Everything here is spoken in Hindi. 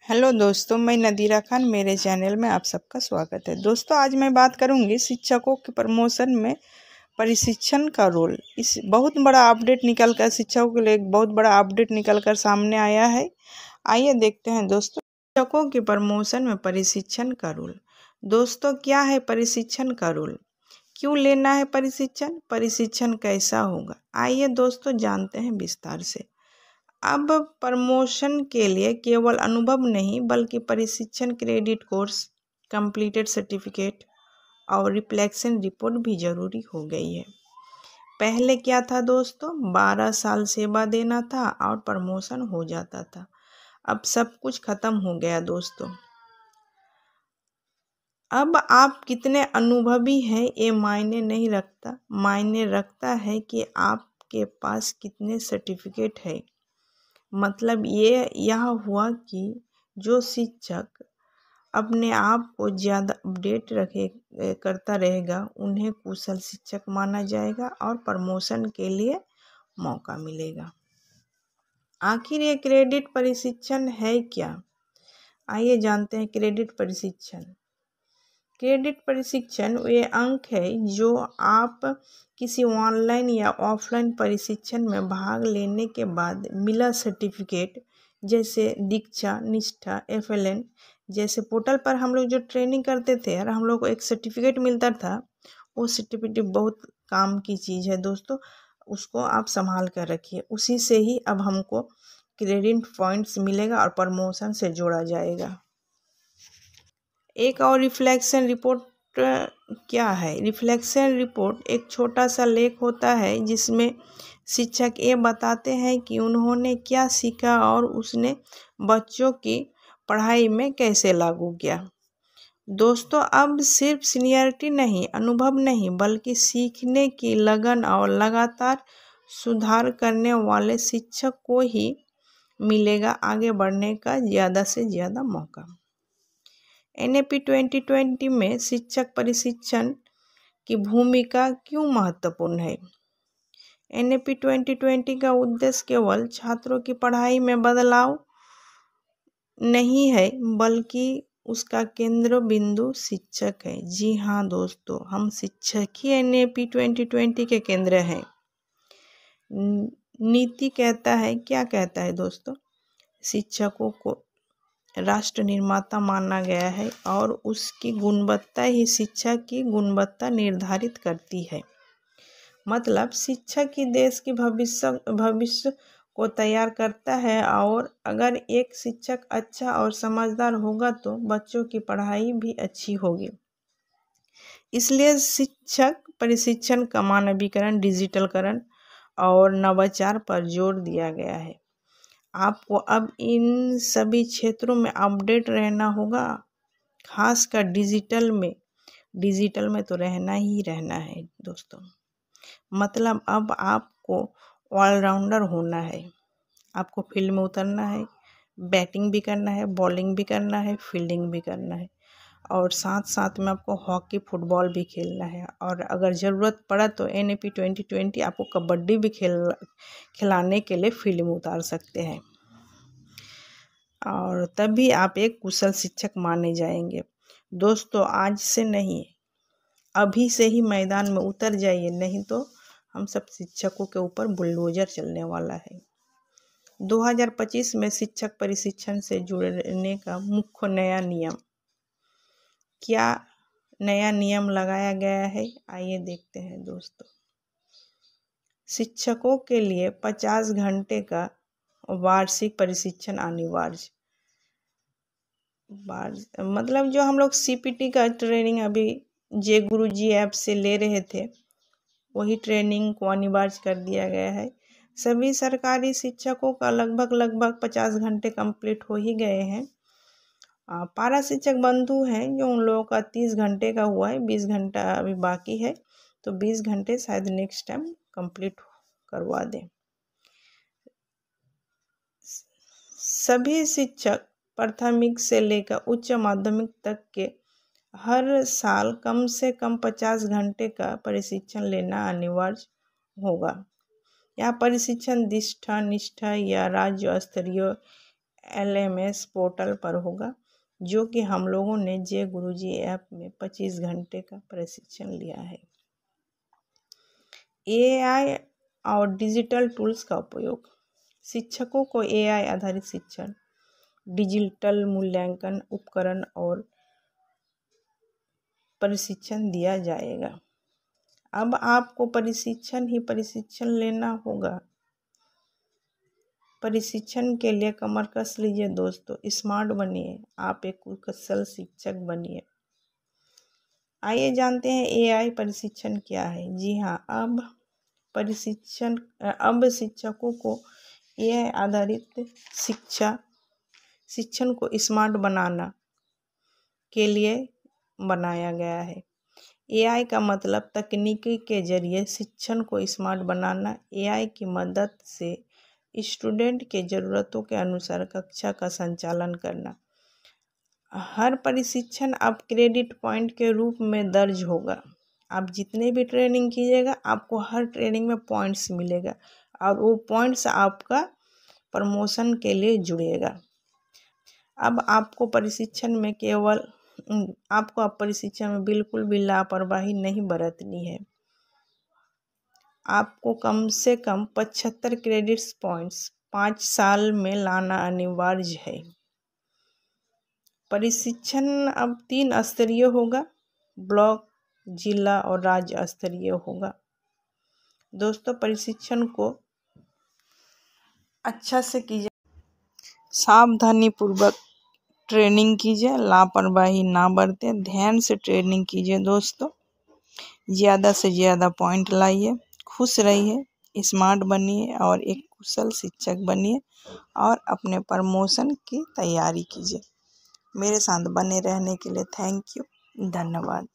हेलो दोस्तों, मैं नदीरा खान, मेरे चैनल में आप सबका स्वागत है। दोस्तों, आज मैं बात करूंगी शिक्षकों के प्रमोशन में प्रशिक्षण का रोल। इस बहुत बड़ा अपडेट निकल कर शिक्षकों के लिए एक बहुत बड़ा अपडेट निकल कर सामने आया है। आइए देखते हैं दोस्तों, शिक्षकों के प्रमोशन में प्रशिक्षण का रोल। दोस्तों, क्या है प्रशिक्षण का रोल? क्यों लेना है प्रशिक्षण? प्रशिक्षण कैसा होगा? आइए दोस्तों जानते हैं विस्तार से। अब प्रमोशन के लिए केवल अनुभव नहीं बल्कि प्रशिक्षण, क्रेडिट, कोर्स कंप्लीटेड सर्टिफिकेट और रिफ्लेक्शन रिपोर्ट भी जरूरी हो गई है। पहले क्या था दोस्तों? 12 साल सेवा देना था और प्रमोशन हो जाता था। अब सब कुछ खत्म हो गया दोस्तों। अब आप कितने अनुभवी हैं ये मायने नहीं रखता, मायने रखता है कि आपके पास कितने सर्टिफिकेट है। मतलब यह हुआ कि जो शिक्षक अपने आप को ज़्यादा अपडेट करता रहेगा उन्हें कुशल शिक्षक माना जाएगा और प्रमोशन के लिए मौका मिलेगा। आखिर ये क्रेडिट प्रशिक्षण है क्या? आइए जानते हैं क्रेडिट प्रशिक्षण। क्रेडिट प्रशिक्षण वे अंक है जो आप किसी ऑनलाइन या ऑफलाइन प्रशिक्षण में भाग लेने के बाद मिला सर्टिफिकेट, जैसे दीक्षा, निष्ठा, FLN जैसे पोर्टल पर हम लोग जो ट्रेनिंग करते थे और हम लोग को एक सर्टिफिकेट मिलता था, वो सर्टिफिकेट बहुत काम की चीज़ है दोस्तों। उसको आप संभाल कर रखिए, उसी से ही अब हमको क्रेडिट पॉइंट्स मिलेगा और प्रमोशन से जोड़ा जाएगा। एक और रिफ्लेक्शन रिपोर्ट क्या है? रिफ्लेक्शन रिपोर्ट एक छोटा सा लेख होता है जिसमें शिक्षक ये बताते हैं कि उन्होंने क्या सीखा और उसने बच्चों की पढ़ाई में कैसे लागू किया। दोस्तों, अब सिर्फ सीनियरिटी नहीं, अनुभव नहीं, बल्कि सीखने की लगन और लगातार सुधार करने वाले शिक्षक को ही मिलेगा आगे बढ़ने का ज़्यादा से ज़्यादा मौका। NAP 2020 में शिक्षक प्रशिक्षण की भूमिका क्यों महत्वपूर्ण है? NAP 2020 का उद्देश्य केवल छात्रों की पढ़ाई में बदलाव नहीं है, बल्कि उसका केंद्र बिंदु शिक्षक है। जी हाँ दोस्तों, हम शिक्षक ही NAP 2020 के केंद्र हैं। नीति कहता है, क्या कहता है दोस्तों? शिक्षकों को राष्ट्र निर्माता माना गया है और उसकी गुणवत्ता ही शिक्षा की गुणवत्ता निर्धारित करती है। मतलब शिक्षक ही देश की भविष्य को तैयार करता है और अगर एक शिक्षक अच्छा और समझदार होगा तो बच्चों की पढ़ाई भी अच्छी होगी। इसलिए शिक्षक प्रशिक्षण का मानवीकरण, डिजिटलकरण और नवाचार पर जोर दिया गया है। आपको अब इन सभी क्षेत्रों में अपडेट रहना होगा, खासकर डिजिटल में तो रहना ही रहना है दोस्तों। मतलब अब आपको ऑलराउंडर होना है। आपको फील्ड में उतरना है, बैटिंग भी करना है, बॉलिंग भी करना है, फील्डिंग भी करना है और साथ साथ में आपको हॉकी, फुटबॉल भी खेलना है और अगर ज़रूरत पड़ा तो NAP 2020 आपको कबड्डी भी खिलाने के लिए फील्ड में उतार सकते हैं और तभी आप एक कुशल शिक्षक माने जाएंगे। दोस्तों, आज से नहीं, अभी से ही मैदान में उतर जाइए, नहीं तो हम सब शिक्षकों के ऊपर बुलडोजर चलने वाला है। 2025 में शिक्षक प्रशिक्षण से जुड़ने का मुख्य नया नियम, क्या नया नियम लगाया गया है? आइए देखते हैं दोस्तों। शिक्षकों के लिए 50 घंटे का वार्षिक प्रशिक्षण अनिवार्य। मतलब जो हम लोग CPT का ट्रेनिंग अभी जे गुरुजी ऐप से ले रहे थे, वही ट्रेनिंग को अनिवार्य कर दिया गया है। सभी सरकारी शिक्षकों का लगभग 50 घंटे कंप्लीट हो ही गए हैं। पारा शिक्षक बंधु हैं जो उन लोगों का 30 घंटे का हुआ है, 20 घंटा अभी बाकी है, तो 20 घंटे शायद नेक्स्ट टाइम कंप्लीट करवा दें। सभी शिक्षक प्राथमिक से लेकर उच्च माध्यमिक तक के हर साल कम से कम 50 घंटे का प्रशिक्षण लेना अनिवार्य होगा। यह प्रशिक्षण दीक्षा, निष्ठा या राज्य स्तरीय LMS पोर्टल पर होगा, जो कि हम लोगों ने जे गुरुजी ऐप में 25 घंटे का प्रशिक्षण लिया है। AI और डिजिटल टूल्स का उपयोग। शिक्षकों को AI आधारित शिक्षण, डिजिटल मूल्यांकन उपकरण और प्रशिक्षण दिया जाएगा। अब आपको प्रशिक्षण लेना होगा। प्रशिक्षण के लिए कमर कस लीजिए दोस्तों, स्मार्ट बनिए, आप एक कुशल शिक्षक बनिए। आइए जानते हैं AI प्रशिक्षण क्या है। जी हाँ, अब शिक्षकों को AI आधारित शिक्षण को स्मार्ट बनाना के लिए बनाया गया है। AI का मतलब तकनीकी के जरिए शिक्षण को स्मार्ट बनाना। AI की मदद से स्टूडेंट के ज़रूरतों के अनुसार कक्षा का संचालन करना। हर प्रशिक्षण अब क्रेडिट पॉइंट के रूप में दर्ज होगा। आप जितने भी ट्रेनिंग कीजिएगा, आपको हर ट्रेनिंग में पॉइंट्स मिलेगा और वो पॉइंट्स आपका प्रमोशन के लिए जुड़ेगा। अब आपको प्रशिक्षण में बिल्कुल भी लापरवाही नहीं बरतनी है। आपको कम से कम 75 क्रेडिट्स पॉइंट्स 5 साल में लाना अनिवार्य है। प्रशिक्षण अब 3 स्तरीय होगा, ब्लॉक, जिला और राज्य स्तरीय होगा। दोस्तों, प्रशिक्षण को अच्छा से कीजिए, सावधानी पूर्वक ट्रेनिंग कीजिए, लापरवाही ना बरतें, ध्यान से ट्रेनिंग कीजिए दोस्तों। ज़्यादा से ज़्यादा पॉइंट लाइए, खुश रहिए, स्मार्ट बनिए और एक कुशल शिक्षक बनिए और अपने प्रमोशन की तैयारी कीजिए। मेरे साथ बने रहने के लिए थैंक यू, धन्यवाद।